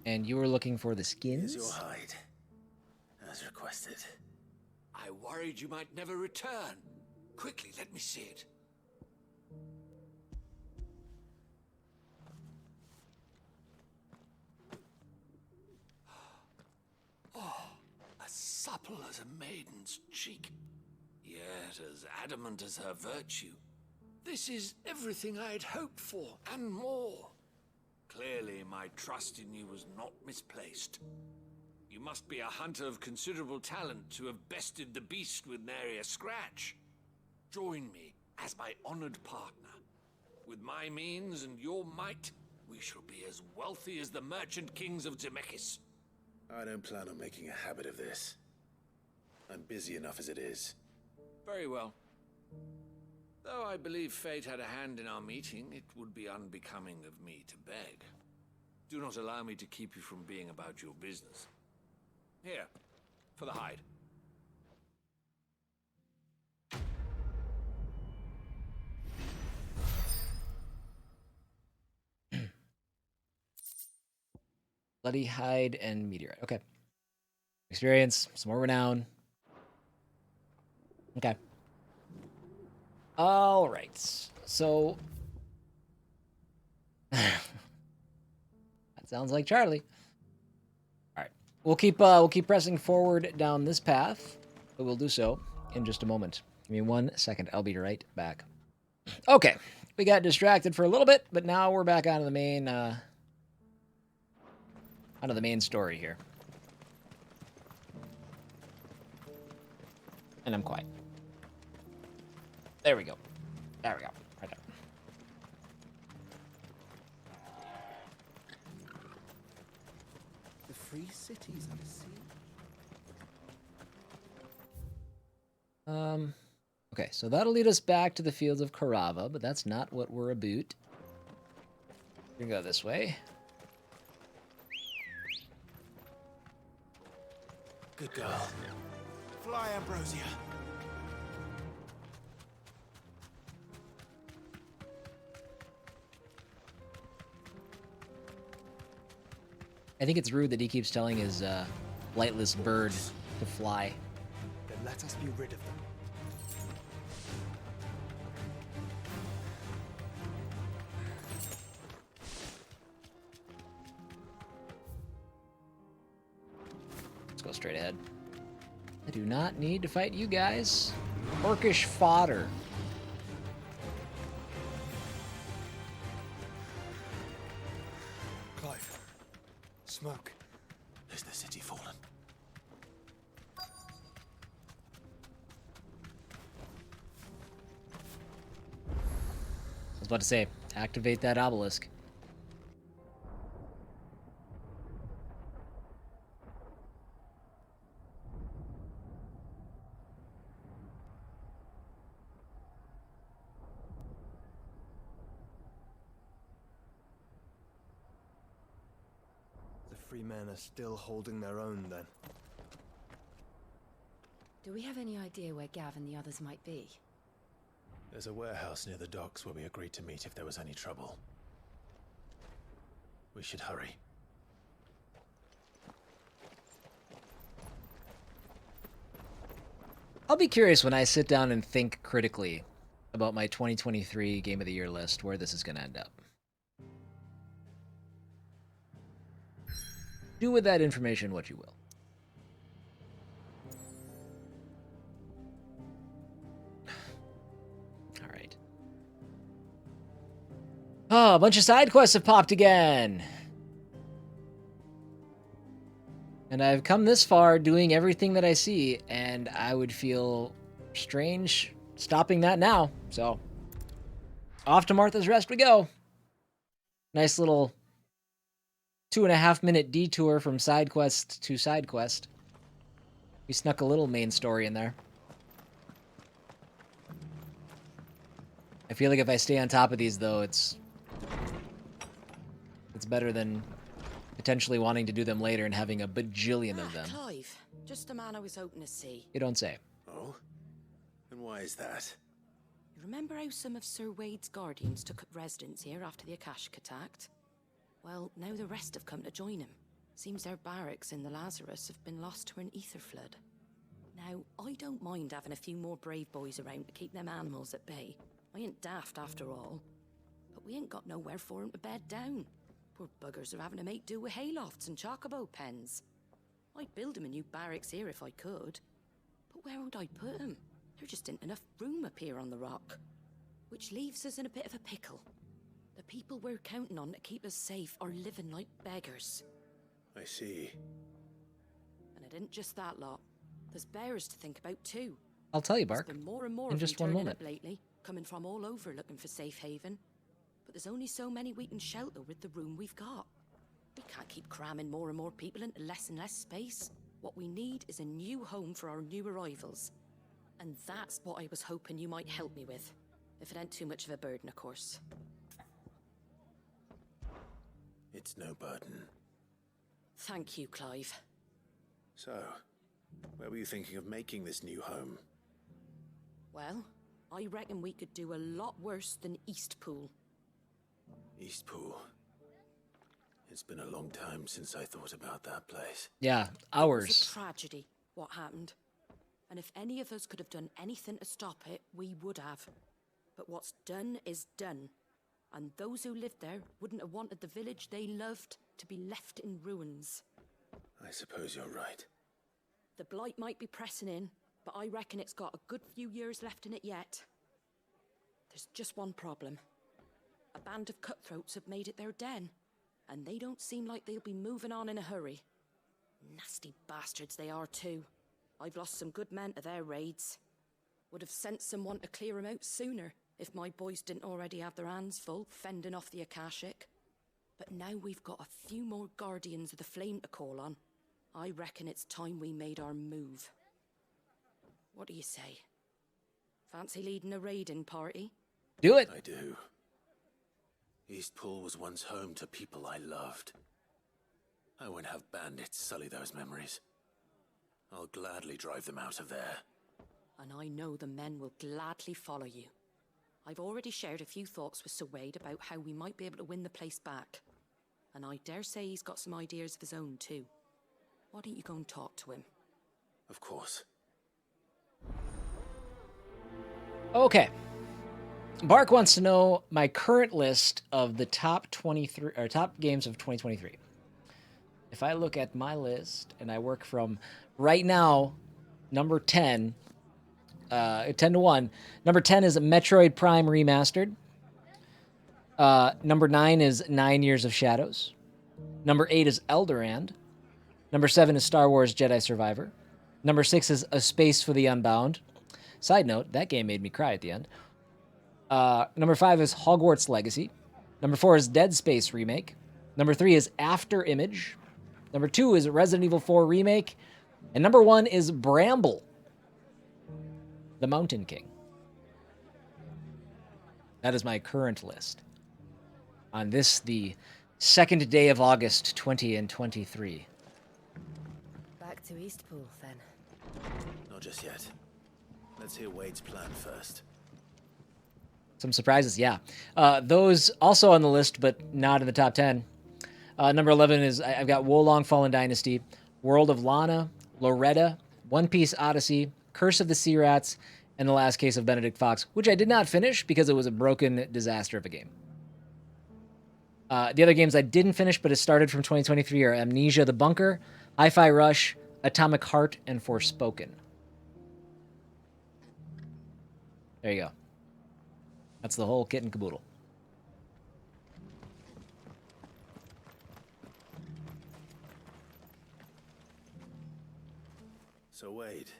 And you were looking for the Here's your skins? hide, as requested. I worried you might never return. Quickly, let me see it. Oh, as supple as a maiden's cheek, yet as adamant as her virtue. This is everything I'd hoped for, and more. Clearly, my trust in you was not misplaced. You must be a hunter of considerable talent to have bested the beast with nary a scratch. Join me as my honored partner. With my means and your might, we shall be as wealthy as the merchant kings of Zemeckis. I don't plan on making a habit of this. I'm busy enough as it is. Very well. Though I believe fate had a hand in our meeting, it would be unbecoming of me to beg. Do not allow me to keep you from being about your business. Here, for the hide. Bloody hide and meteorite. Okay. Experience, some more renown. Okay. All right. So that sounds like Charlie. All right. We'll keep pressing forward down this path, but we'll do so in just a moment. Give me 1 second. I'll be right back. Okay. We got distracted for a little bit, but now we're back onto the main story here. And I'm quiet. There we go. There we go. Right there. The free cities of the sea. Okay, so that'll lead us back to the fields of Karava, but that's not what we're about. We're gonna go this way. Good girl. Fly, Ambrosia. I think it's rude that he keeps telling his lightless bird to fly. Then let us be rid of them. Let's go straight ahead. I do not need to fight you guys. Orcish fodder. Clive. Smoke. Is the city fallen? I was about to say, activate that obelisk. The free men are still holding their own then. Do we have any idea where Gav and the others might be? There's a warehouse near the docks where we agreed to meet if there was any trouble. We should hurry. I'll be curious when I sit down and think critically about my 2023 Game of the Year list where this is going to end up. Do with that information what you will. All right. Oh, a bunch of side quests have popped again. And I've come this far doing everything that I see, and I would feel strange stopping that now. So, off to Martha's Rest we go. Nice little 2.5-minute detour from side quest to side quest. We snuck a little main story in there. I feel like if I stay on top of these, though, it's better than potentially wanting to do them later and having a bajillion of them. Clive, just the man I was hoping to see. You don't say. Oh? And why is that? You remember how some of Sir Wade's guardians took up residence here after the Akashic attacked? Well, now the rest have come to join him. Seems our barracks in the Lazarus have been lost to an aether flood. Now, I don't mind having a few more brave boys around to keep them animals at bay. I ain't daft after all. But we ain't got nowhere for 'em to bed down. Poor buggers are having to make do with haylofts and chocobo pens. I'd build 'em a new barracks here if I could. But where would I put 'em? There just ain't enough room up here on the rock. Which leaves us in a bit of a pickle. The people we're counting on to keep us safe are living like beggars. I see. And it isn't just that lot. There's bears to think about too. I'll tell you, Bark. There's been more and more in of them just one turning moment. up lately, coming from all over looking for safe haven. But there's only so many we can shelter with the room we've got. We can't keep cramming more and more people into less and less space. What we need is a new home for our new arrivals. And that's what I was hoping you might help me with. If it ain't too much of a burden, of course. It's no burden. Thank you, Clive. So, where were you thinking of making this new home? Well, I reckon we could do a lot worse than Eastpool. Eastpool. It's been a long time since I thought about that place. Yeah, It was hours. a tragedy, what happened. And if any of us could have done anything to stop it, we would have. But what's done is done. And those who lived there wouldn't have wanted the village they loved to be left in ruins. I suppose you're right. The blight might be pressing in, but I reckon it's got a good few years left in it yet. There's just one problem. A band of cutthroats have made it their den, and they don't seem like they'll be moving on in a hurry. Nasty bastards they are too. I've lost some good men to their raids. Would have sent someone to clear 'em out sooner, if my boys didn't already have their hands full fending off the Akashic. But now we've got a few more Guardians of the Flame to call on. I reckon it's time we made our move. What do you say? Fancy leading a raiding party? Do it. I do. Eastpool was once home to people I loved. I won't have bandits sully those memories. I'll gladly drive them out of there. And I know the men will gladly follow you. I've already shared a few thoughts with Sir Wade about how we might be able to win the place back. And I dare say he's got some ideas of his own too. Why don't you go and talk to him? Of course. Okay. Bark wants to know my current list of the top 23 or top games of 2023. If I look at my list and I work from right now, number 10, 10 to 1. Number 10 is Metroid Prime Remastered. Number 9 is 9 Years of Shadows. Number 8 is Elderand. Number 7 is Star Wars Jedi Survivor. Number 6 is A Space for the Unbound. Side note, that game made me cry at the end. Number 5 is Hogwarts Legacy. Number 4 is Dead Space Remake. Number 3 is After Image. Number 2 is Resident Evil 4 Remake. And number 1 is Bramble, the Mountain King. That is my current list. On this, the second day of August, 2023. Back to Eastpool, then. Not just yet. Let's hear Wade's plan first. Some surprises, yeah. Those also on the list, but not in the top 10. Number 11 is, I've got Wolong Fallen Dynasty, World of Lana, Loretta, One Piece Odyssey, Curse of the Sea Rats, and The Last Case of Benedict Fox, which I did not finish because it was a broken disaster of a game. The other games I didn't finish but has started from 2023 are Amnesia the Bunker, Hi-Fi Rush, Atomic Heart, and Forspoken. There you go. That's the whole kit and caboodle. So Wade,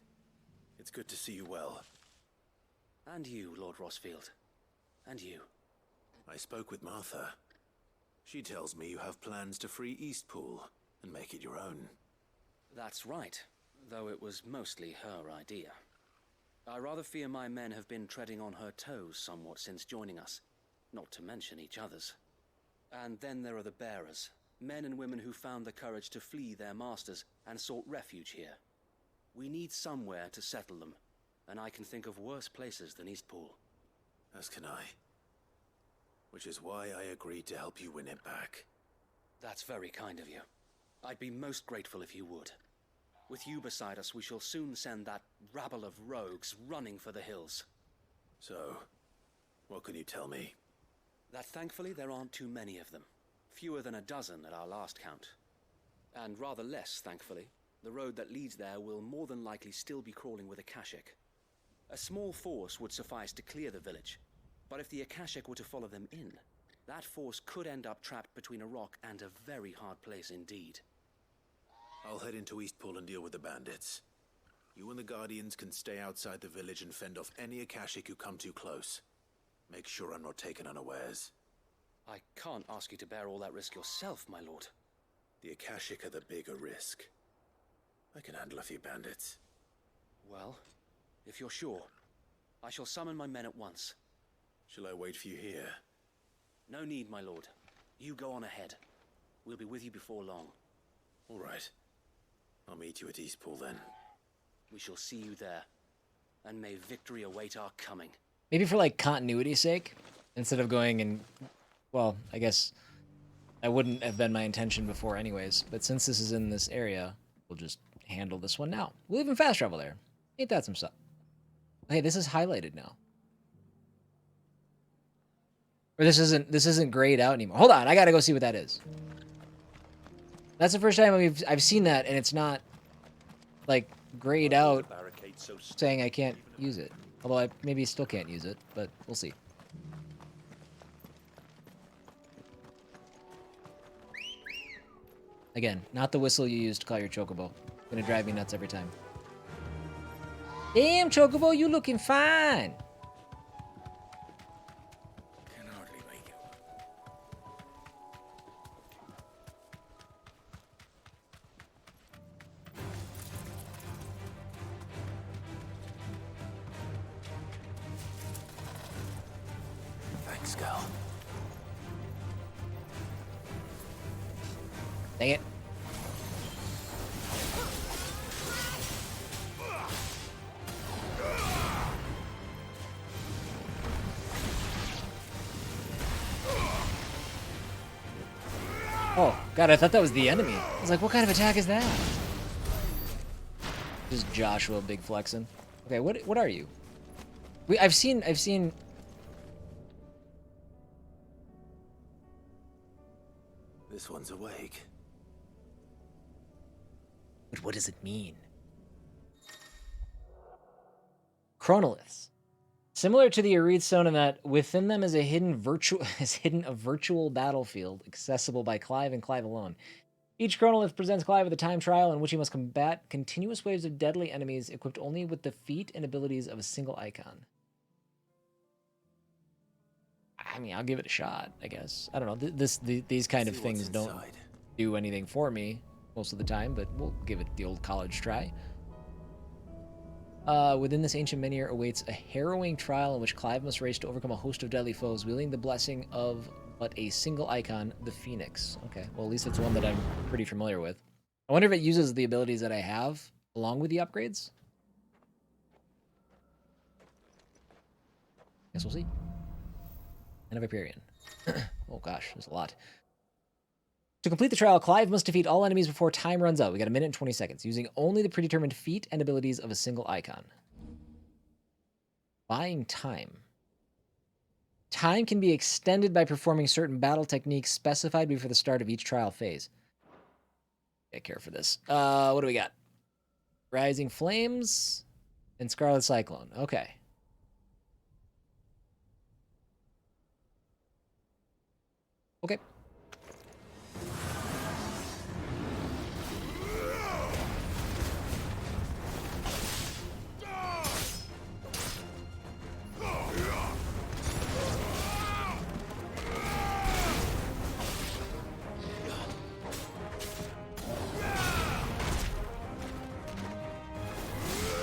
it's good to see you well. And you, Lord Rossfield. And you. I spoke with Martha. She tells me you have plans to free Eastpool and make it your own. That's right, though it was mostly her idea. I rather fear my men have been treading on her toes somewhat since joining us, not to mention each other's. And then there are the bearers, men and women who found the courage to flee their masters and sought refuge here. We need somewhere to settle them, and I can think of worse places than Eastpool. As can I. Which is why I agreed to help you win it back. That's very kind of you. I'd be most grateful if you would. With you beside us, we shall soon send that rabble of rogues running for the hills. So, what can you tell me? That thankfully there aren't too many of them. Fewer than a dozen at our last count. And rather less, thankfully. The road that leads there will more than likely still be crawling with Akashic. A small force would suffice to clear the village, but if the Akashic were to follow them in, that force could end up trapped between a rock and a very hard place indeed. I'll head into Eastpool and deal with the bandits. You and the Guardians can stay outside the village and fend off any Akashic who come too close. Make sure I'm not taken unawares. I can't ask you to bear all that risk yourself, my lord. The Akashic are the bigger risk. I can handle a few bandits. Well, if you're sure, I shall summon my men at once. Shall I wait for you here? No need, my lord. You go on ahead. We'll be with you before long. All right. I'll meet you at Eastpool then. We shall see you there. And may victory await our coming. Maybe for like continuity's sake, instead of going and, well, I guess that wouldn't have been my intention before anyways, but since this is in this area, we'll just handle this one now. We'll even fast travel there. Ain't that some stuff? Hey, this is highlighted now. Or this isn't grayed out anymore. Hold on, I gotta go see what that is. That's the first time I've seen that, and it's not like grayed out, saying I can't use it. Although I maybe still can't use it, but we'll see. Again, not the whistle you used to call your chocobo. Gonna drive me nuts every time. Damn, chocobo, you looking fine. Can hardly make it. Thanks, girl. Dang it. Oh, God, I thought that was the enemy. I was like, what kind of attack is that? Just Joshua big flexing. Okay, what are you? I've seen This one's awake. But what does it mean? Chronoliths. Similar to the Arid Stone in that within them is a hidden virtual battlefield accessible by Clive and Clive alone. Each chronolith presents Clive with a time trial in which he must combat continuous waves of deadly enemies equipped only with the feat and abilities of a single icon. I mean, I'll give it a shot, I guess. I don't know. These kind of things don't do anything for me most of the time, but we'll give it the old college try. Within this ancient menhir awaits a harrowing trial in which Clive must race to overcome a host of deadly foes, wielding the blessing of but a single icon, the Phoenix. Okay, well, at least it's one that I'm pretty familiar with. I wonder if it uses the abilities that I have along with the upgrades. Guess we'll see. End of Hyperion. Oh gosh, there's a lot. To complete the trial, Clive must defeat all enemies before time runs out. We got 1 minute and 20 seconds, using only the predetermined feat and abilities of a single icon. Buying time. Time can be extended by performing certain battle techniques specified before the start of each trial phase. Take care for this. What do we got? Rising Flames and Scarlet Cyclone. Okay. Okay.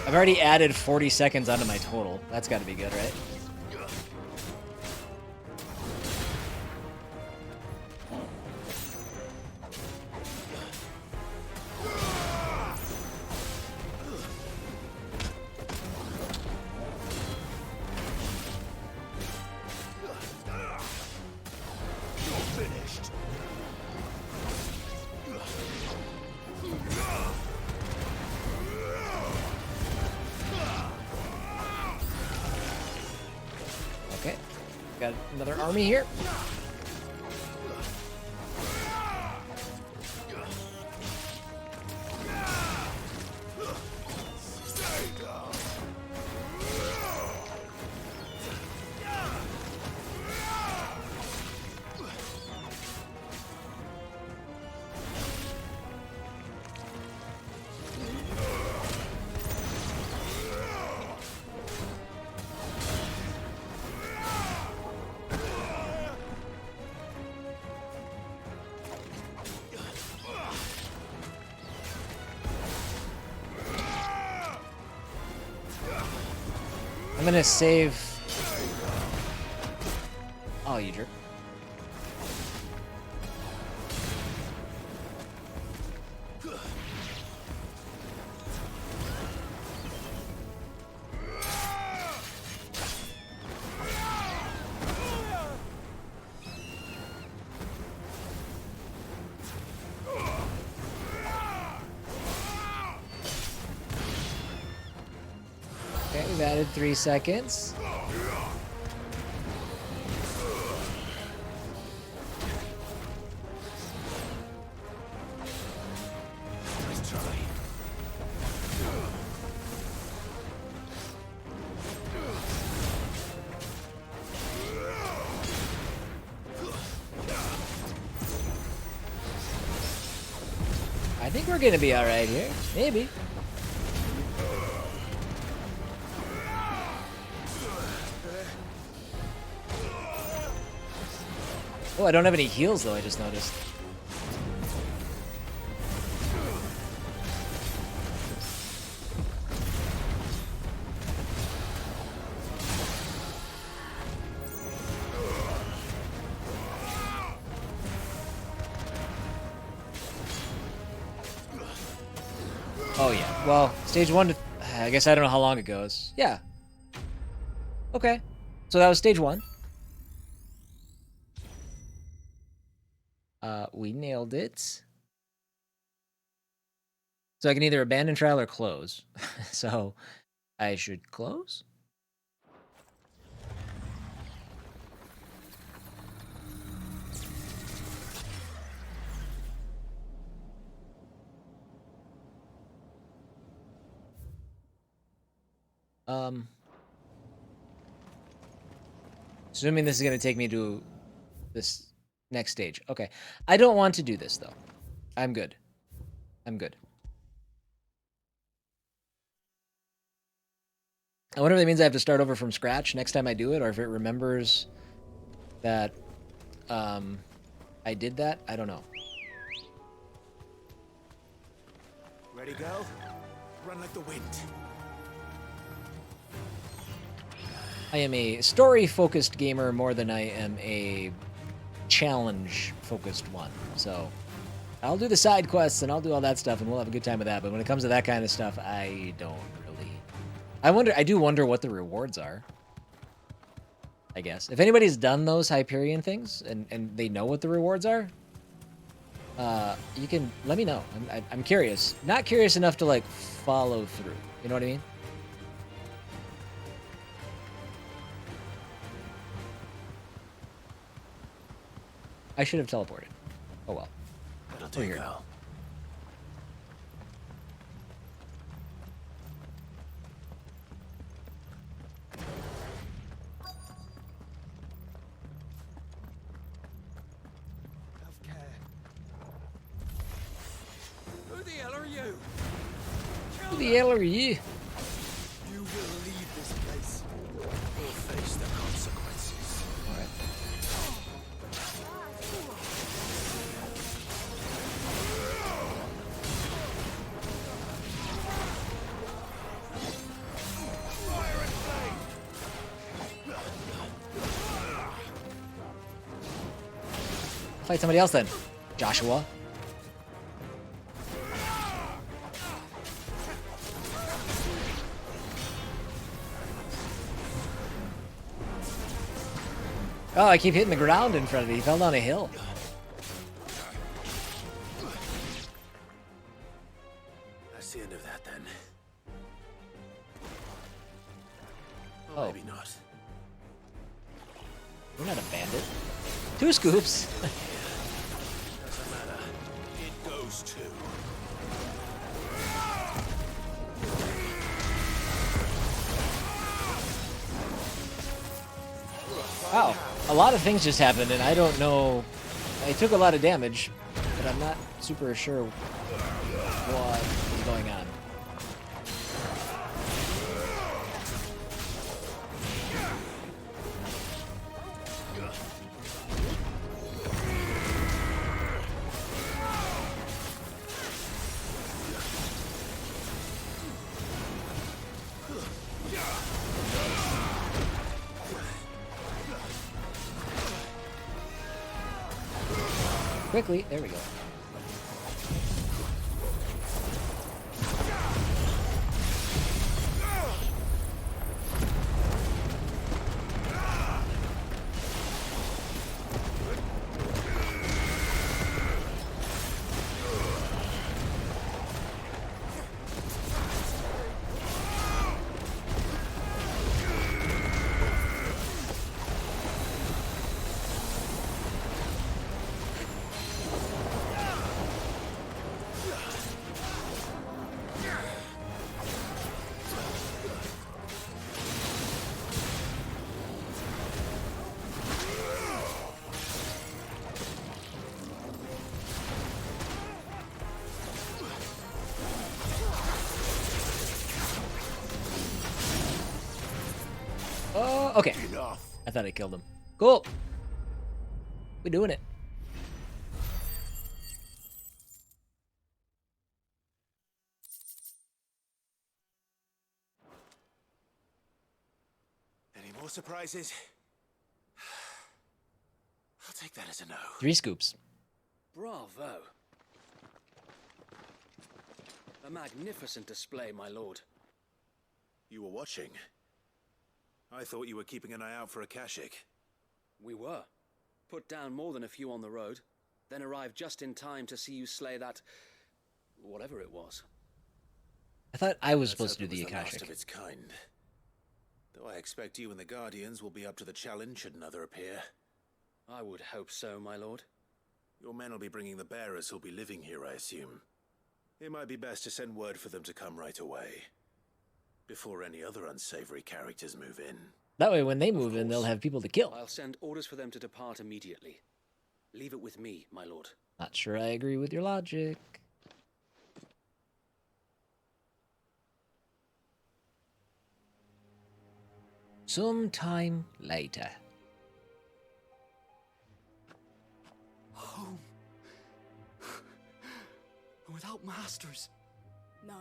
I've already added 40 seconds onto my total. That's got to be good, right? Okay. Got another army here. I'm gonna save. Oh, you jerk. Okay, we've added 3 seconds. Nice try. I think we're gonna be alright here. Maybe. Oh, I don't have any heals though, I just noticed. Oh yeah, well, stage 1 to... I guess I don't know how long it goes. Yeah. Okay. So that was stage 1. We nailed it. So I can either abandon trial or close. So I should close? Assuming this is going to take me to this next stage. Okay. I don't want to do this, though. I'm good. I'm good. I wonder if that means I have to start over from scratch next time I do it, or if it remembers that I did that. I don't know. Ready, go? Run like the wind. I am a story-focused gamer more than I am a challenge-focused one. So I'll do the side quests and I'll do all that stuff and we'll have a good time with that. But when it comes to that kind of stuff, I don't really... I do wonder what the rewards are. I guess. If anybody's done those Hyperion things and they know what the rewards are, you can let me know. I'm curious. Not curious enough to, like, follow through. You know what I mean? I should have teleported. Oh well. That'll do, here. Val. Have care. Who the hell are you? Who the hell are you? You will leave this place. Or face the consequences. Alright. Fight somebody else then, Joshua. Oh, I keep hitting the ground in front of me. He fell down a hill. That's the end of that then. Oh. Maybe not. You're not a bandit. 2 scoops. Doesn't matter. It goes to. Wow, a lot of things just happened, and I don't know. I took a lot of damage, but I'm not super sure what is going on. Quickly, there we go. Oh, okay. I thought I killed him. Cool. We're doing it. Any more surprises? I'll take that as a no. 3 scoops. Bravo. A magnificent display, my lord. You were watching. I thought you were keeping an eye out for a Kashik. We were. Put down more than a few on the road, then arrived just in time to see you slay that... whatever it was. I thought I was Let's supposed to hope do the it was last Akashic. of its kind. Though I expect you and the Guardians will be up to the challenge should another appear. I would hope so, my lord. Your men will be bringing the bearers who'll be living here, I assume. It might be best to send word for them to come right away, before any other unsavory characters move in. That way, when they move in, they'll have people to kill. I'll send orders for them to depart immediately. Leave it with me, my lord. Not sure I agree with your logic. Sometime later. Home. Without masters. No.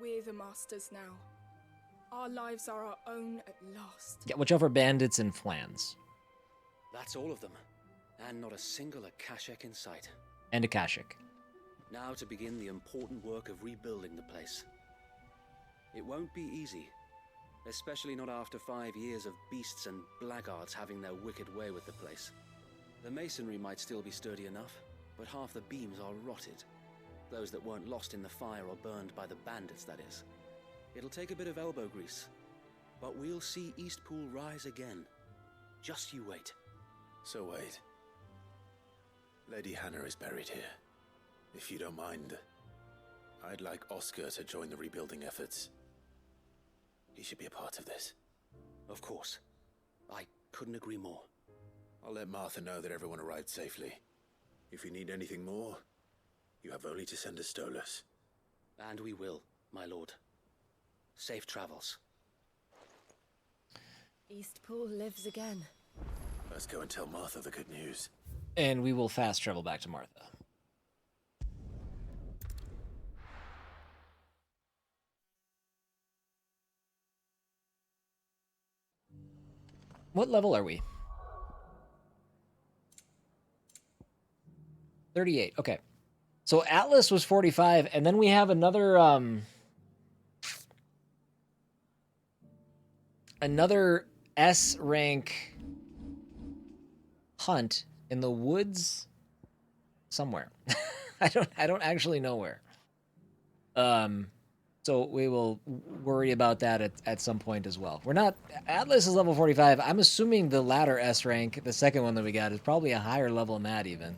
We're the masters now. Our lives are our own at last. Yeah, watch out for bandits and flans. That's all of them. And not a single Akashic in sight. And Akashic. Now to begin the important work of rebuilding the place. It won't be easy. Especially not after 5 years of beasts and blackguards having their wicked way with the place. The masonry might still be sturdy enough, but half the beams are rotted. Those that weren't lost in the fire or burned by the bandits, that is. It'll take a bit of elbow grease, but we'll see Eastpool rise again. Just you wait. So wait. Lady Hannah is buried here. If you don't mind, I'd like Oscar to join the rebuilding efforts. He should be a part of this. Of course. I couldn't agree more. I'll let Martha know that everyone arrived safely. If you need anything more, you have only to send a Stolas. And we will, my lord. Safe travels. Eastpool lives again. Let's go and tell Martha the good news. And we will fast travel back to Martha. What level are we? 38. Okay. So Atlas was 45, and then we have another another S rank hunt in the woods somewhere. I don't actually know where. So we will worry about that at some point as well. We're not... Atlas is level 45. I'm assuming the latter S rank, the second one that we got, is probably a higher level than that even.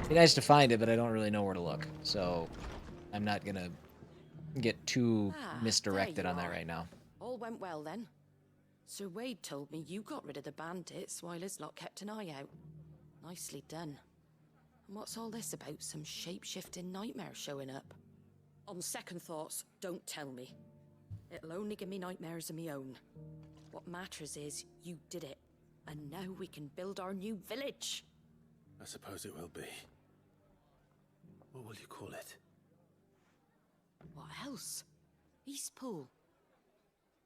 Be nice to find it, but I don't really know where to look. So I'm not going to get too misdirected on that right now. All went well then. Sir Wade told me you got rid of the bandits while his lot kept an eye out. Nicely done. And what's all this about some shape-shifting nightmare showing up? On second thoughts, don't tell me. It'll only give me nightmares of my own. What matters is you did it. And now we can build our new village. I suppose it will be. What will you call it? What else? Eastpool.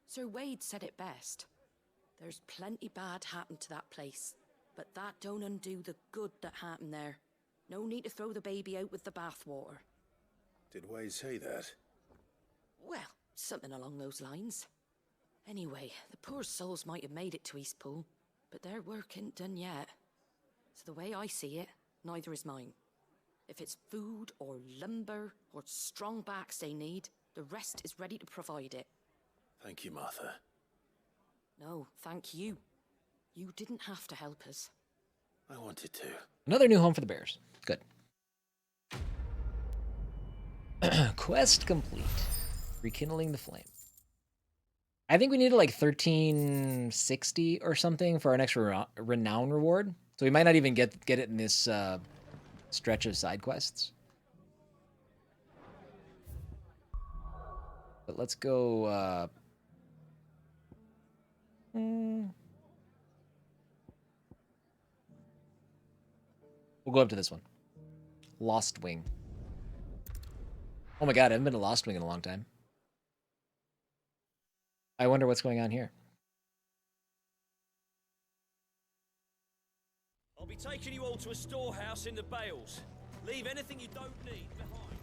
Sir Wade said it best. There's plenty bad happened to that place, but that don't undo the good that happened there. No need to throw the baby out with the bathwater. Did Wade say that? Well, something along those lines. Anyway, the poor souls might have made it to Eastpool, but their work ain't done yet. So the way I see it, neither is mine. If it's food or lumber or strong backs they need, the rest is ready to provide it. Thank you, Martha. No, thank you. You didn't have to help us. I wanted to. Another new home for the bears. Good. Quest complete. Rekindling the flame. I think we needed like 1360 or something for our next renown reward. So we might not even get it in this stretch of side quests. But let's go. We'll go up to this one. Lost Wing. Oh my god, I haven't been to Lost Wing in a long time. I wonder what's going on here. I'll be taking you all to a storehouse in the Bales. Leave anything you don't need behind.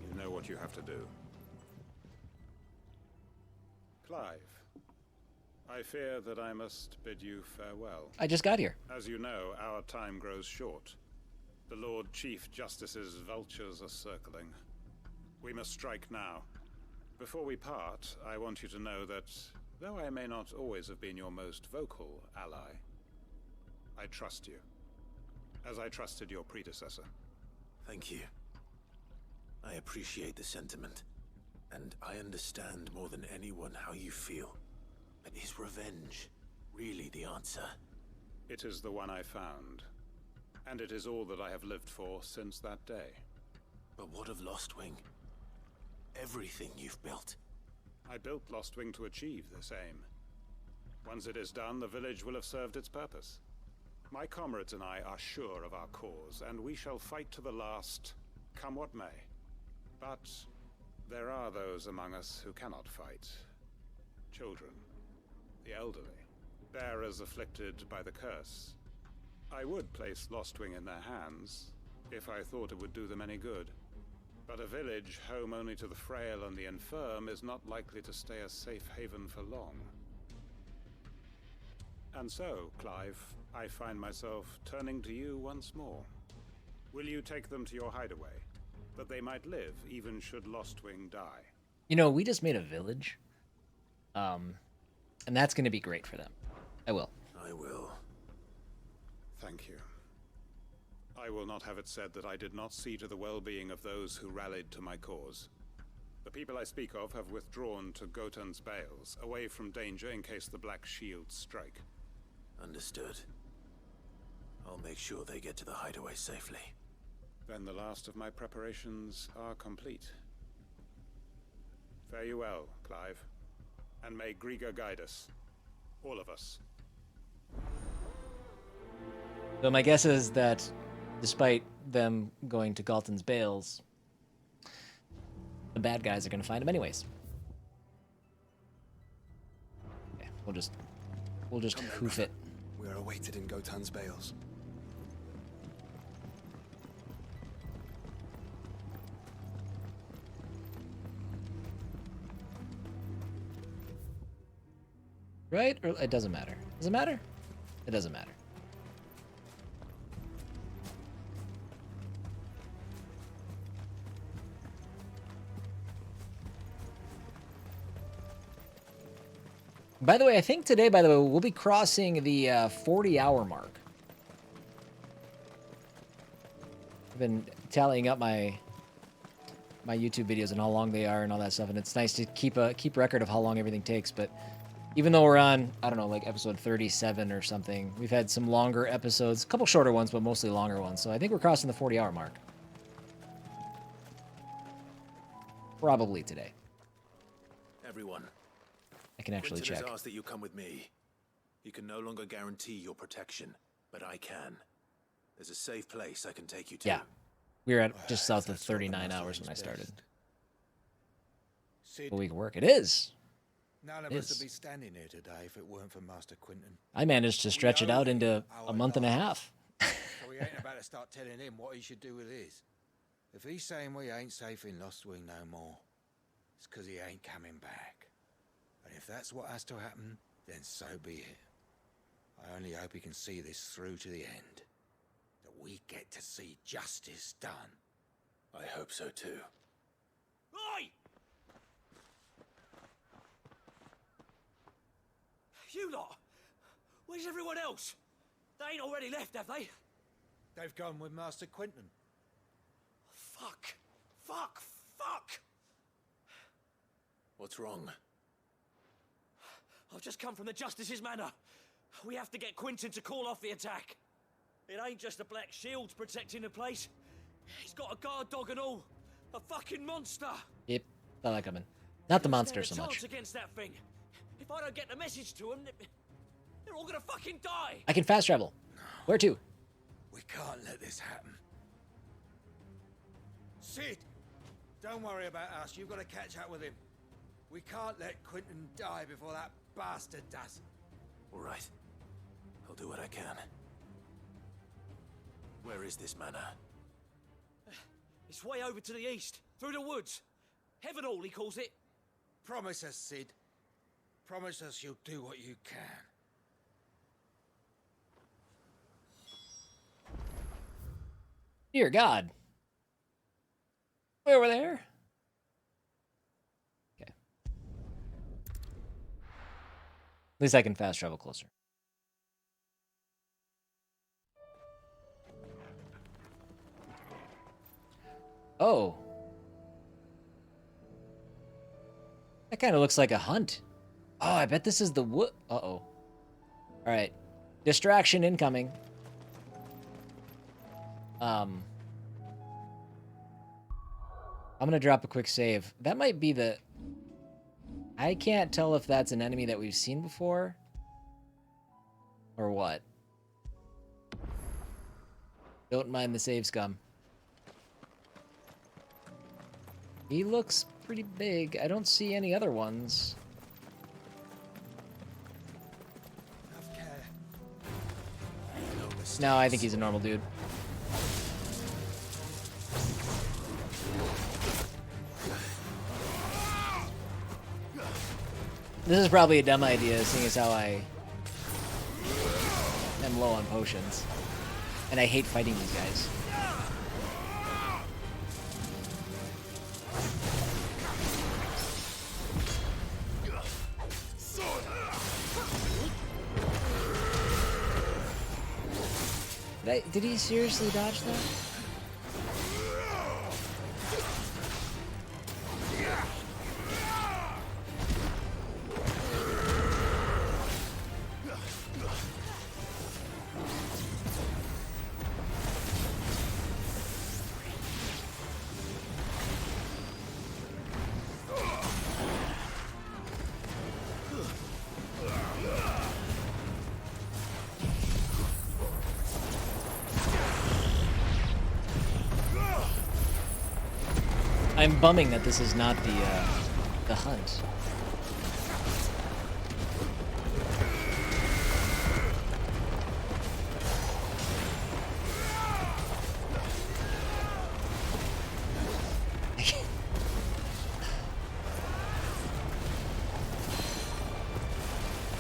You know what you have to do. Clive, I fear that I must bid you farewell. I just got here. As you know, our time grows short. The Lord Chief Justice's vultures are circling. We must strike now. Before we part, I want you to know that, though I may not always have been your most vocal ally, I trust you, as I trusted your predecessor. Thank you. I appreciate the sentiment, and I understand more than anyone how you feel. But is revenge really the answer? It is the one I found, and it is all that I have lived for since that day. But what of Lostwing? Everything you've built. I built Lostwing to achieve this aim. Once it is done, the village will have served its purpose. My comrades and I are sure of our cause, and we shall fight to the last, come what may. But there are those among us who cannot fight. Children, the elderly, bearers afflicted by the curse. I would place Lostwing in their hands, if I thought it would do them any good. But a village home only to the frail and the infirm is not likely to stay a safe haven for long. And so, Clive, I find myself turning to you once more. Will you take them to your hideaway, that they might live even should Lostwing die? You know, we just made a village. And that's going to be great for them. I will. I will. Thank you. I will not have it said that I did not see to the well-being of those who rallied to my cause. The people I speak of have withdrawn to Gotan's Bales, away from danger in case the Black Shields strike. Understood. I'll make sure they get to the hideaway safely. Then the last of my preparations are complete. Fare you well, Clive. And may Griga guide us. All of us. So my guess is that despite them going to Galton's Bales, the bad guys are going to find him anyways. Yeah, we'll just hoof it. We are awaited in Gotan's Bales. Right? Or it doesn't matter. Does it matter? It doesn't matter. By the way, I think today, we'll be crossing the 40-hour mark. I've been tallying up my YouTube videos and how long they are and all that stuff, and it's nice to keep record of how long everything takes. But even though we're on, I don't know, like episode 37 or something, we've had some longer episodes, a couple shorter ones, but mostly longer ones. So I think we're crossing the 40-hour mark. Probably today. Everyone, I can actually Quinton check. has asked that you come with me. He can no longer guarantee your protection, but I can. There's a safe place I can take you to. Yeah. We were at just south of 39 hours when I started. Sid, A week of work. It is. none of us would be standing here today if it weren't for Master Quinton. I managed to stretch it out into a month and a half. So we ain't about to start telling him what he should do with his. If he's saying we ain't safe in Lost Wing no more, it's 'cause he ain't coming back. And if that's what has to happen, then so be it. I only hope he can see this through to the end. That we get to see justice done. I hope so too. Oi! You lot! Where's everyone else? They ain't already left, have they? They've gone with Master Quinton. Fuck! Fuck! Fuck! What's wrong? I've just come from the Justice's manor. We have to get Quinton to call off the attack. It ain't just the Black Shields protecting the place. He's got a guard dog and all. A fucking monster. Yep. Saw that coming. Not the Is monster there a so chance much. against that thing? If I don't get the message to them, they're all gonna fucking die. I can fast travel. Where to? We can't let this happen. Sid! Don't worry about us. You've got to catch up with him. We can't let Quinton die before that bastard does. All right. I'll do what I can. Where is this manor? It's way over to the east, through the woods. Heaven Hall, he calls it. Promise us, Sid. Promise us you'll do what you can. Dear God. Way over there. Okay. At least I can fast travel closer. Oh. That kind of looks like a hunt. Oh, I bet this is the wood. Uh-oh. All right. Distraction incoming. I'm gonna drop a quick save. That might be the... I can't tell if that's an enemy that we've seen before. Or what. Don't mind the save scum. He looks pretty big. I don't see any other ones. Have care. No, I think he's a normal dude. This is probably a dumb idea, seeing as how I am low on potions. And I hate fighting these guys. Did he seriously dodge that? I'm bumming that this is not the hunt.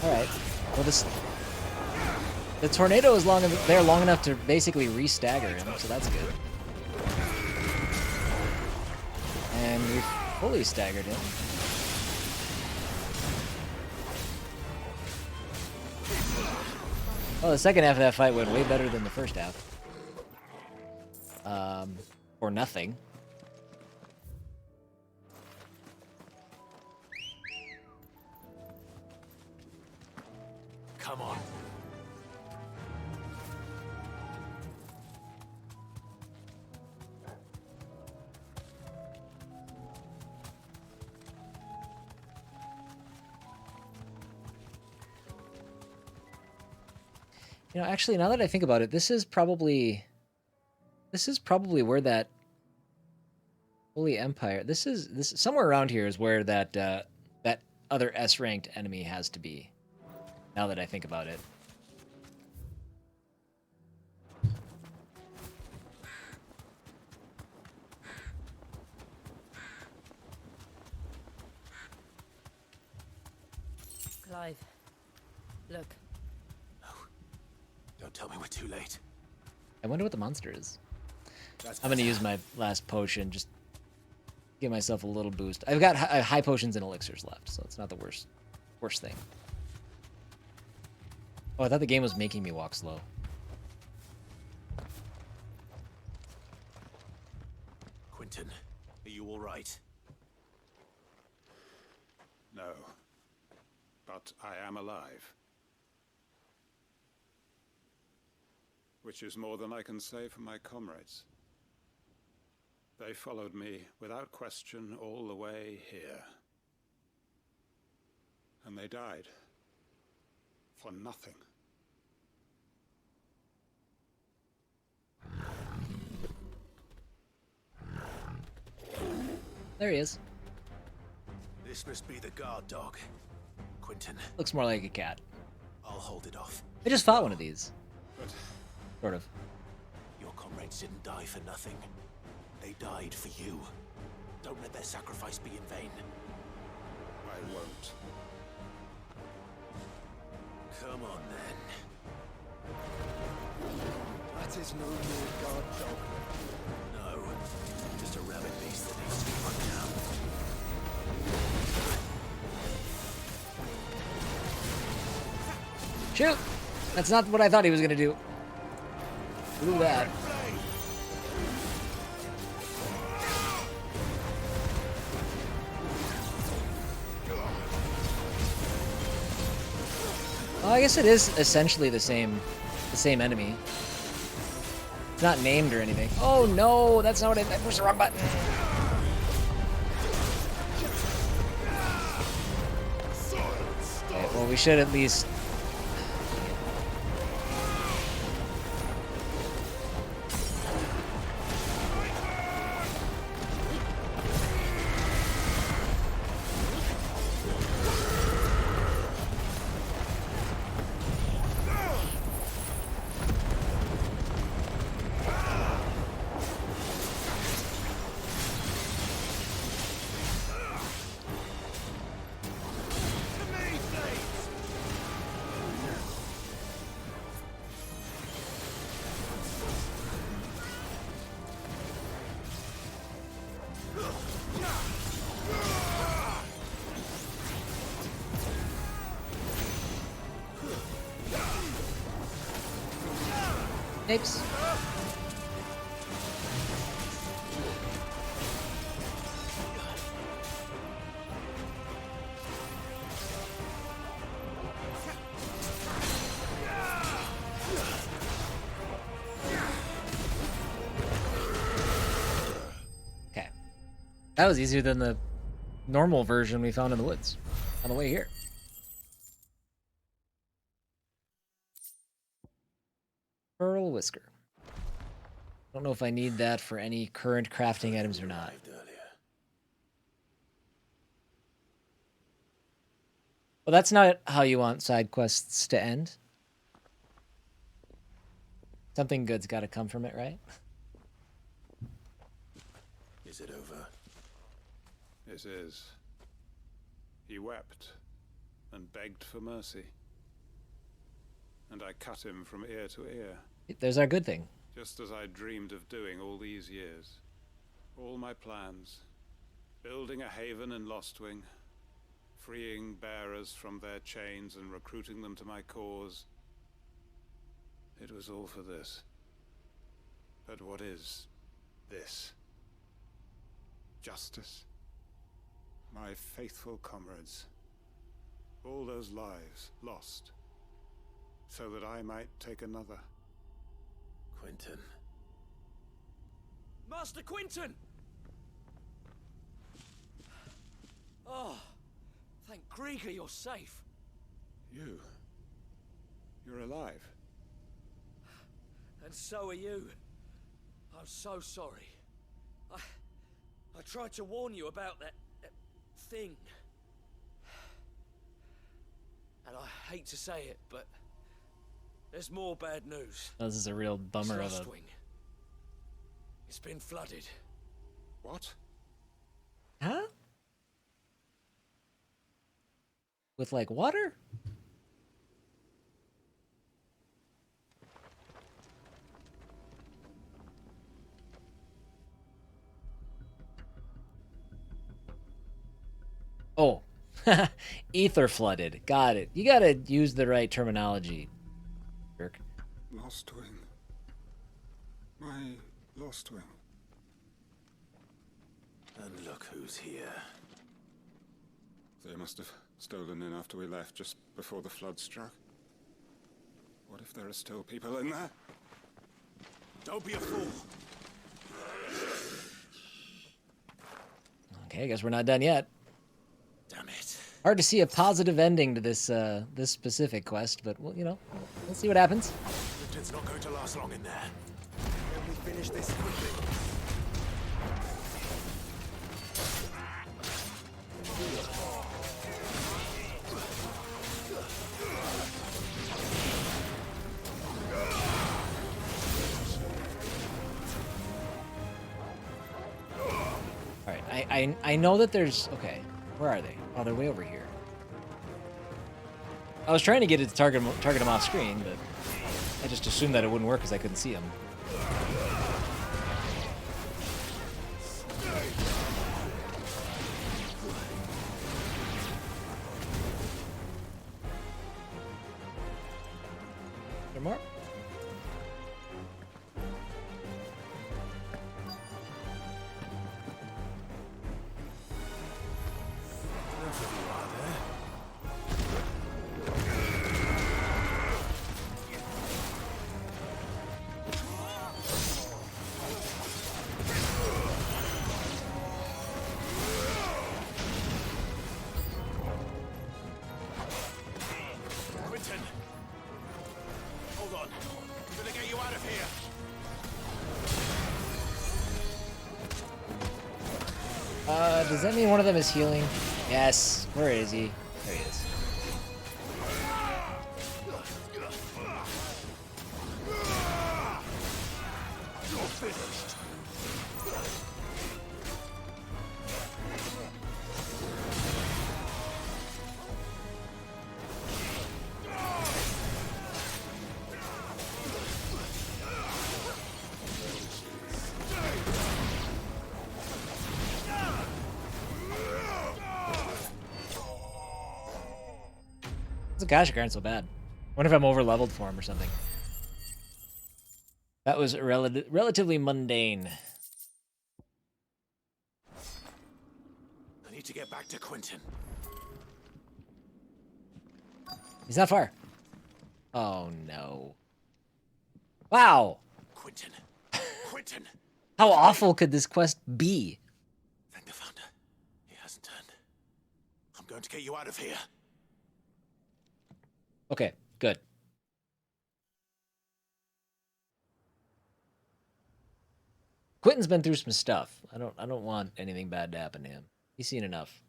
All right. Well, the tornado is long enough to basically re-stagger him, so that's good. And we've fully staggered him. Well, the second half of that fight went way better than the first half. Or nothing. Come on. You know, actually, now that I think about it, this is probably where that Holy Empire. This somewhere around here is where that that other S-ranked enemy has to be. Now that I think about it. Clive, look. Don't tell me we're too late. I wonder what the monster is. That's I'm gonna better. use my last potion, just give myself a little boost. I've got high potions and elixirs left, so it's not the worst thing. Oh, I thought the game was making me walk slow. Quentin, are you all right? No. But I am alive. Which is more than I can say for my comrades. They followed me without question all the way here. And they died. For nothing. There he is. This must be the guard dog. Quentin, Looks more like a cat. I'll hold it off. I just fought one of these. But Sort of. Your comrades didn't die for nothing. They died for you. Don't let their sacrifice be in vain. I won't. Come on, then. That is no mere guard dog. No, just a rabbit beast that needs to be run down. Shoot! That's not what I thought he was gonna do. Look at that. Well, I guess it is essentially the same enemy. It's not named or anything. Oh no, that's not what I pushed the wrong button. Okay, well, we should at least. Apes. Okay. That was easier than the normal version we found in the woods on the way here. Pearl Whisker. Don't know if I need that for any current crafting items or not. Arrived earlier. Well, that's not how you want side quests to end. Something good's got to come from it, right? Is it over? It is. He wept and begged for mercy. And I cut him from ear to ear. There's our good thing. Just as I dreamed of doing all these years. All my plans. Building a haven in Lostwing. Freeing bearers from their chains and recruiting them to my cause. It was all for this. But what is this? Justice? My faithful comrades. All those lives lost. So that I might take another. Quentin. Master Quentin! Oh, thank Grieger you're safe. You're alive. And so are you. I'm so sorry. I tried to warn you about that thing. And I hate to say it, but there's more bad news. Oh, this is a real bummer of a... Lostwing. It's been flooded. What? Huh? With, like, water? Oh. Ether flooded. Got it. You gotta use the right terminology, jerk. Lostwing. My Lostwing. And look who's here. They must have stolen in after we left, just before the flood struck. What if there are still people in there? Don't be a fool. Okay, I guess we're not done yet. Damn it. Hard to see a positive ending to this this specific quest, but well, you know, we'll see what happens. It's not going to last long in there. Can we finish this quickly? All right, I know that there's okay. Where are they? Oh, they're way over here. I was trying to get it to target them off screen, but I just assumed that it wouldn't work because I couldn't see them. There more? Quentin! Hold on. I'm gonna get you out of here. Does that mean one of them is healing? Yes. Where is he? There he is. You're finished. The Akashic aren't so bad. Wonder if I'm over leveled for him or something. That was relatively mundane. I need to get back to Quentin. He's not far. Oh no. Wow. Quentin. Quentin. How awful could this quest be? Thank the Founder. He hasn't turned. I'm going to get you out of here. Okay, good. Quentin's been through some stuff. I don't want anything bad to happen to him. He's seen enough.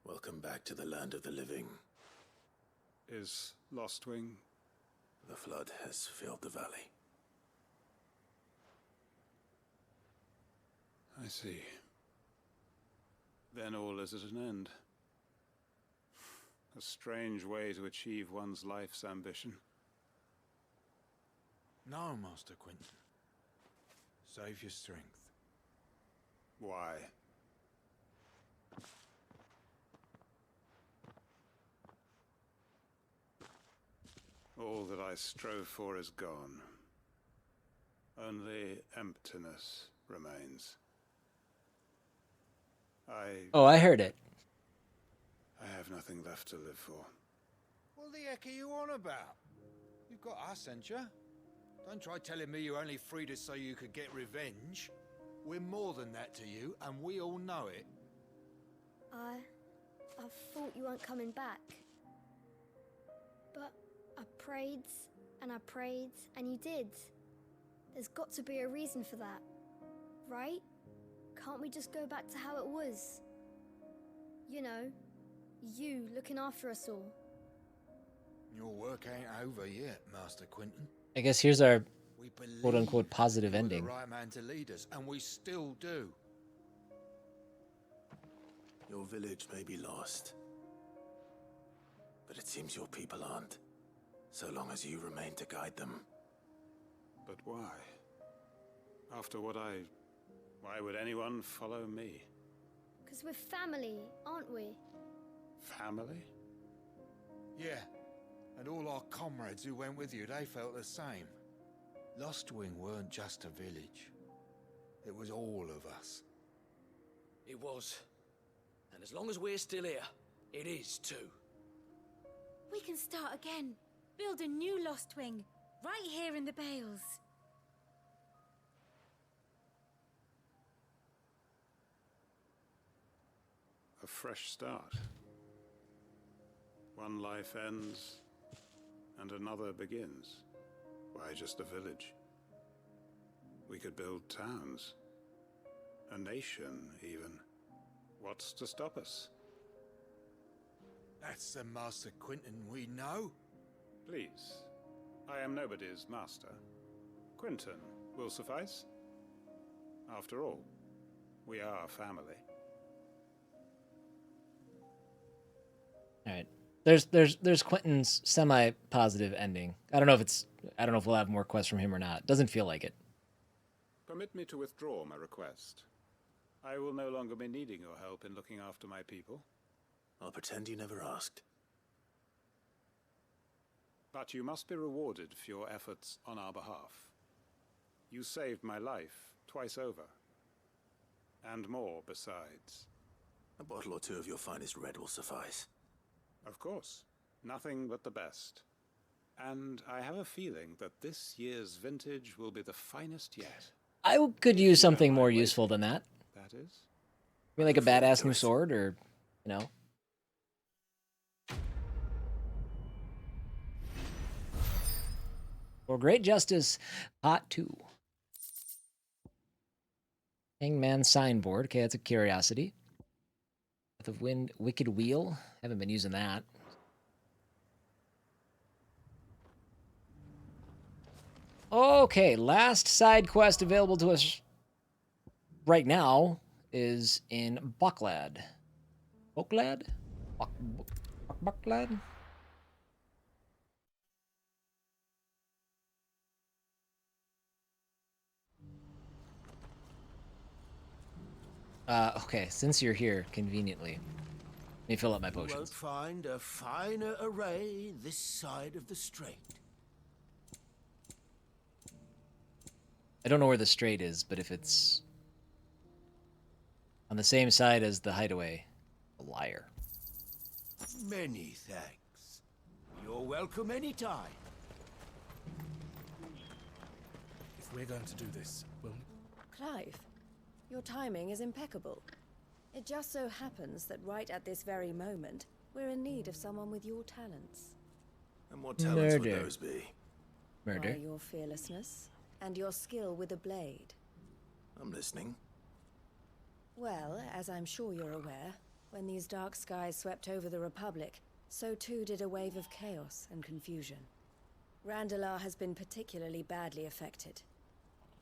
Welcome back to the land of the living. Is Lostwing? The flood has filled the valley. I see. Then all is at an end. A strange way to achieve one's life's ambition. No, Master Quentin. Save your strength. Why? All that I strove for is gone. Only emptiness remains. Oh, I heard it. I have nothing left to live for. What the heck are you on about? You've got us, ain't you? Don't try telling me you only freed us so you could get revenge. We're more than that to you, and we all know it. I thought you weren't coming back. But I prayed, and you did. There's got to be a reason for that, right? Can't we just go back to how it was? You know, you looking after us all. Your work ain't over yet, Master Quentin. I guess here's our We believe quote-unquote positive you were ending. the right man to lead us, and we still do. Your village may be lost, but it seems your people aren't, so long as you remain to guide them. But why? After what why would anyone follow me? 'Cause we're family, aren't we? Family? Yeah, and all our comrades who went with you, they felt the same. Lostwing weren't just a village. It was all of us. It was. And as long as we're still here, it is too. We can start again. Build a new Lost Wing, right here in the Bales. A fresh start. One life ends, and another begins. Why just a village? We could build towns. A nation, even. What's to stop us? That's the Master Quentin we know. Please. I am nobody's master. Quentin will suffice. After all, we are family. All right. There's Quentin's semi-positive ending. I don't know if we'll have more quests from him or not. Doesn't feel like it. Permit me to withdraw my request. I will no longer be needing your help in looking after my people. I'll pretend you never asked. But you must be rewarded for your efforts on our behalf. You saved my life twice over. And more besides. A bottle or two of your finest red will suffice. Of course. Nothing but the best. And I have a feeling that this year's vintage will be the finest yet. I could use something more useful than that. That is? I mean, like a badass new sword, or, you know. For great justice, Part 2. Hangman signboard. Okay, that's a curiosity. Breath of Wind, Wicked Wheel. Haven't been using that. Okay, last side quest available to us right now is in Bucklad. Bucklad? Bucklad? Okay, since you're here, conveniently, let me fill up my You won't potions. find a finer array this side of the strait. I don't know where the strait is, but if it's on the same side as the hideaway, a liar. Many thanks. You're welcome anytime. If we're going to do this, we'll... Clive, your timing is impeccable. It just so happens that right at this very moment, we're in need of someone with your talents. And what talents would Murder. those be? Murder. Why, your fearlessness and your skill with a blade. I'm listening. Well, as I'm sure you're aware, when these dark skies swept over the Republic, so too did a wave of chaos and confusion. Randalar has been particularly badly affected.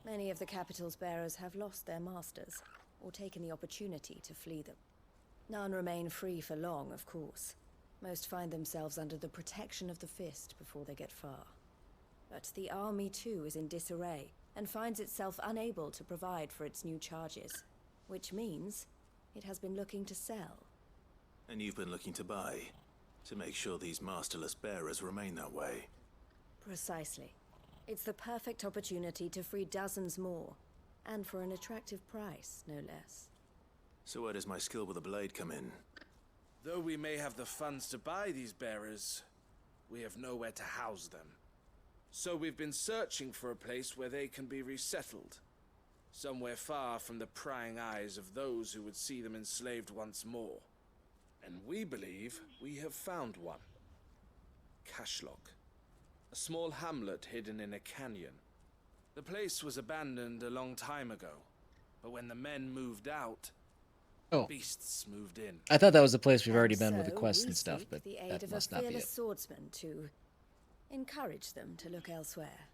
Many of the capital's bearers have lost their masters, or taken the opportunity to flee them. None remain free for long, of course. Most find themselves under the protection of the Fist before they get far. But the army too is in disarray and finds itself unable to provide for its new charges, which means it has been looking to sell. And you've been looking to buy, to make sure these masterless bearers remain that way. Precisely. It's the perfect opportunity to free dozens more, and for an attractive price, no less. So where does my skill with a blade come in? Though we may have the funds to buy these bearers, we have nowhere to house them. So we've been searching for a place where they can be resettled. Somewhere far from the prying eyes of those who would see them enslaved once more. And we believe we have found one. Cashlock. A small hamlet hidden in a canyon. The place was abandoned a long time ago, but when the men moved out, beasts moved in. I thought that was the place we've already been with the So quests we and stuff, seek but the aid that of must a not be fearless it. swordsman to encourage them to look elsewhere.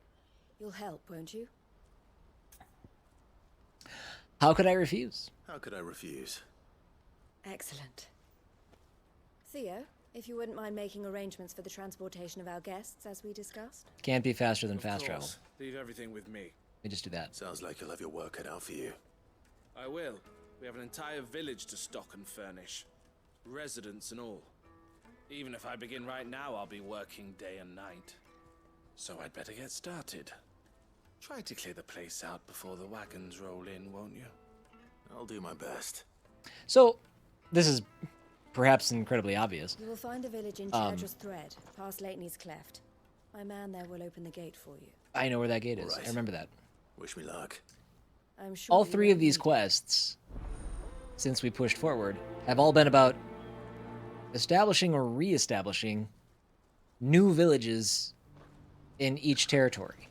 You'll help, won't you? How could I refuse? How could I refuse? Excellent. Theo, if you wouldn't mind making arrangements for the transportation of our guests, as we discussed. Can't be faster than Of fast travel. course. Leave everything with me. Let me just do that. Sounds like you'll have your work cut out for you. I will. We have an entire village to stock and furnish. Residents and all. Even if I begin right now, I'll be working day and night. So I'd better get started. Try to clear the place out before the wagons roll in, won't you? I'll do my best. So, this is perhaps incredibly obvious. You will find the village in Chadra's Thread, past Lateney's Cleft. My man there will open the gate for you. I know where that gate is. Right. I remember that. Wish me luck. I'm sure All you three won't of these need- quests, since we pushed forward, have all been about establishing or re-establishing new villages in each territory.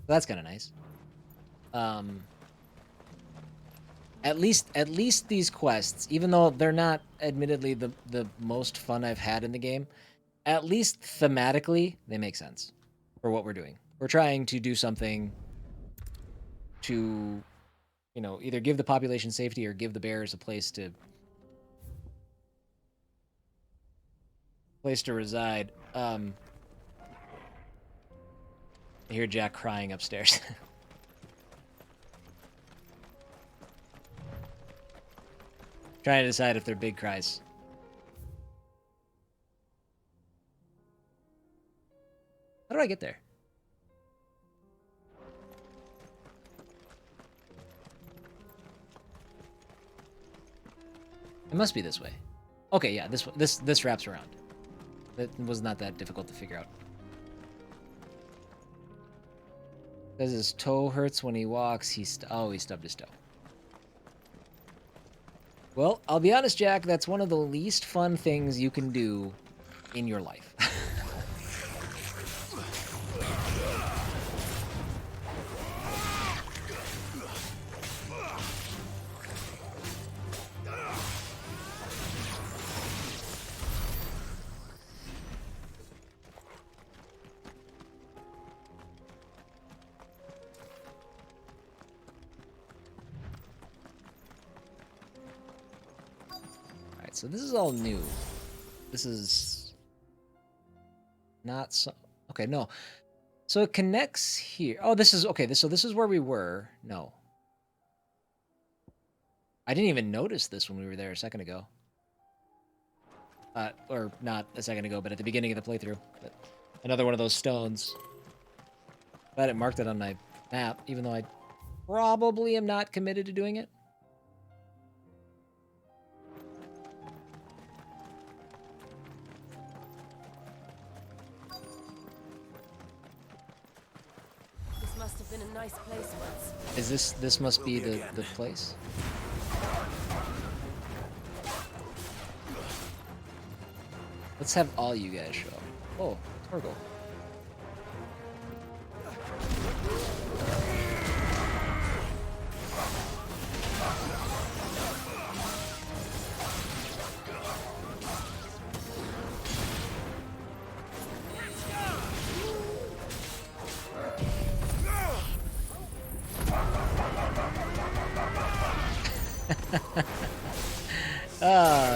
That's kind of nice. At least these quests, even though they're not admittedly the most fun I've had in the game, at least thematically they make sense for what we're doing. We're trying to do something to, you know, either give the population safety or give the bears a place to reside. I hear Jack crying upstairs. Trying to decide if they're big cries. How do I get there? It must be this way. Okay, yeah, this wraps around. That was not that difficult to figure out. Says his toe hurts when he walks. He stubbed his toe. Well, I'll be honest, Jack, that's one of the least fun things you can do in your life. So this is all new. This is not so... Okay, no. So it connects here. Oh, this is... Okay, so this is where we were. No. I didn't even notice this when we were there a second ago. Or not a second ago, but at the beginning of the playthrough. But another one of those stones. Glad it marked it on my map, even though I probably am not committed to doing it. Must have been a nice place once. Is this must be the place? Let's have all you guys show up. Oh, Torgal.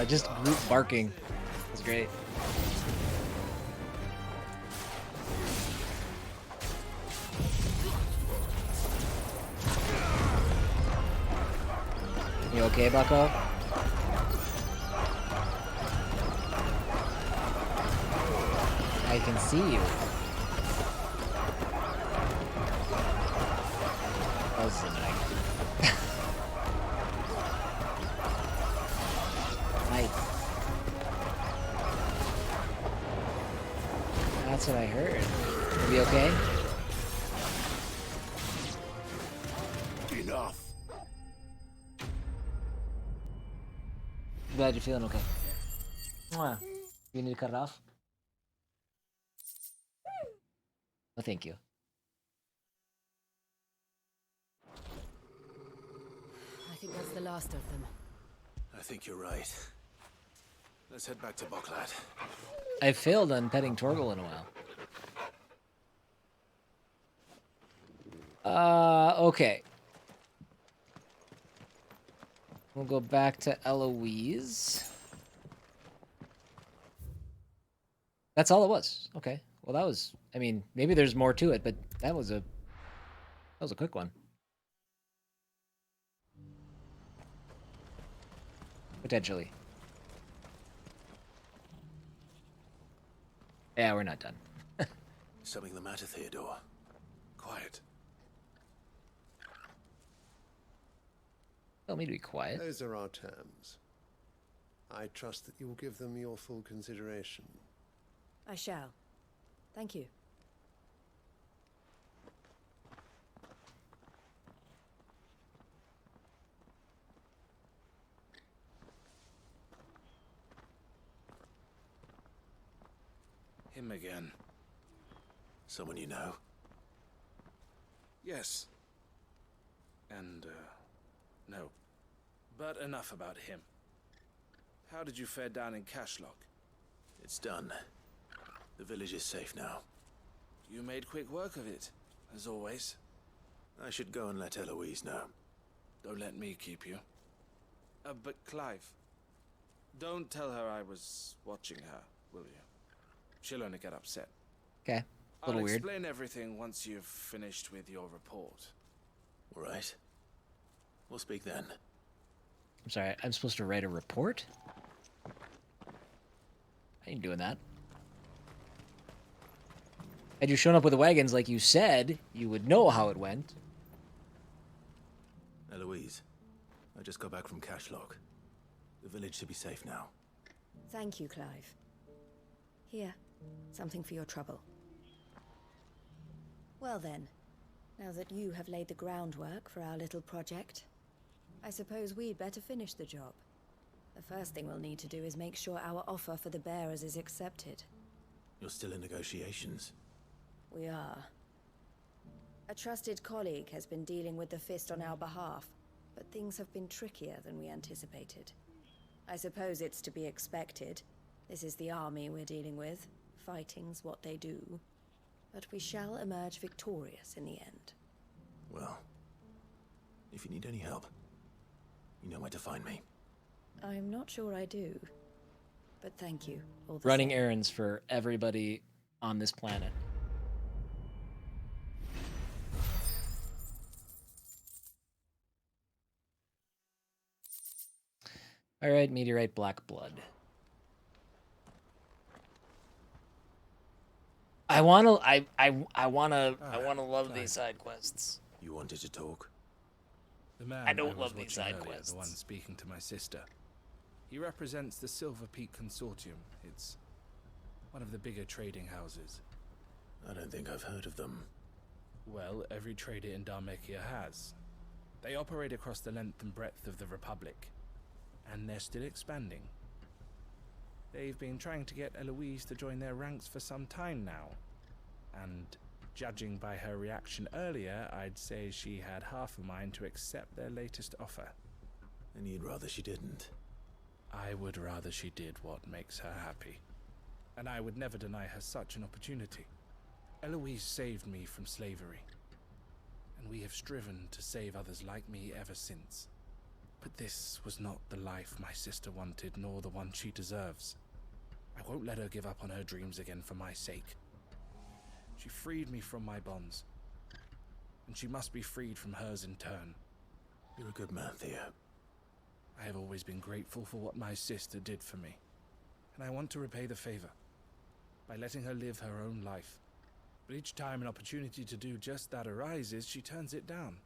Just group barking. That's great. You okay, bucko? I can see you. That's annoying. Nice. That's what I heard. Are we okay? Enough. Glad you're feeling okay. Mwah. You need to cut it off? Oh, thank you. I think that's the last of them. I think you're right. Let's head back to Boklat. I failed on petting Torgal in a while. Okay. We'll go back to Eloise. That's all it was. Okay. Well, that was, I mean, maybe there's more to it, but that was a quick one. Potentially. Yeah, we're not done. Something the matter, Theodore? Quiet. Tell me to be quiet. Those are our terms. I trust that you will give them your full consideration. I shall. Thank you. Him again. Someone you know? Yes. And, no. But enough about him. How did you fare down in Cashlock? It's done. The village is safe now. You made quick work of it, as always. I should go and let Eloise know. Don't let me keep you. But Clive, don't tell her I was watching her, will you? She'll only get upset. Okay. A little I'll weird. explain everything once you've finished with your report. All right. We'll speak then. I'm sorry, I'm supposed to write a report? I ain't doing that. Had you shown up with the wagons like you said, you would know how it went. Eloise, I just got back from Cashlock. The village should be safe now. Thank you, Clive. Here, something for your trouble. Well then, now that you have laid the groundwork for our little project, I suppose we'd better finish the job. The first thing we'll need to do is make sure our offer for the bearers is accepted. You're still in negotiations. We are. A trusted colleague has been dealing with the Fist on our behalf, but things have been trickier than we anticipated. I suppose it's to be expected. This is the army we're dealing with. Fighting's what they do. But we shall emerge victorious in the end. Well, if you need any help, you know where to find me. I'm not sure I do. But thank you, all the Running same. errands for everybody on this planet. All right, meteorite black blood. I wanna love these side quests. You wanted to talk? The man I don't was love these watching side earlier, quests. the one speaking to my sister. He represents the Silver Peak Consortium. It's one of the bigger trading houses. I don't think I've heard of them. Well, every trader in Dharmekia has. They operate across the length and breadth of the Republic, and they're still expanding. They've been trying to get Eloise to join their ranks for some time now, and judging by her reaction earlier, I'd say she had half a mind to accept their latest offer. And you'd rather she didn't? I would rather she did what makes her happy, and I would never deny her such an opportunity. Eloise saved me from slavery, and we have striven to save others like me ever since. But this was not the life my sister wanted, nor the one she deserves. I won't let her give up on her dreams again for my sake. She freed me from my bonds, and she must be freed from hers in turn. You're a good man, Theo. I have always been grateful for what my sister did for me, and I want to repay the favor by letting her live her own life. But each time an opportunity to do just that arises, she turns it down.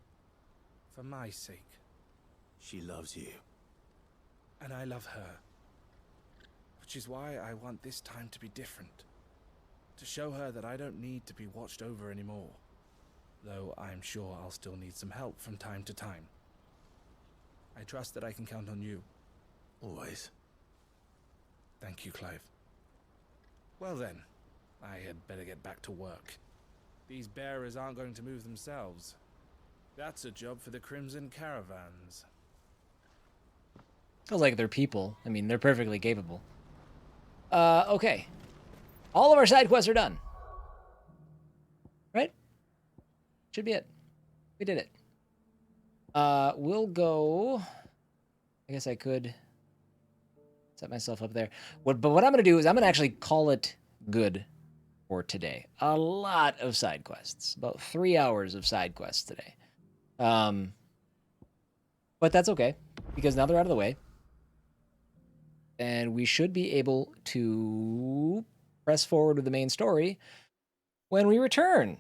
For my sake. She loves you. And I love her. Which is why I want this time to be different. To show her that I don't need to be watched over anymore. Though I'm sure I'll still need some help from time to time. I trust that I can count on you. Always. Thank you, Clive. Well then, I had better get back to work. These bearers aren't going to move themselves. That's a job for the Crimson Caravans. Feels like they're people. I mean, they're perfectly capable. Okay. All of our side quests are done. Right? Should be it. We did it. We'll go... I guess I could set myself up there. But what I'm going to do is I'm going to actually call it good for today. A lot of side quests. About 3 hours of side quests today. But that's okay, because now they're out of the way. And we should be able to press forward with the main story when we return.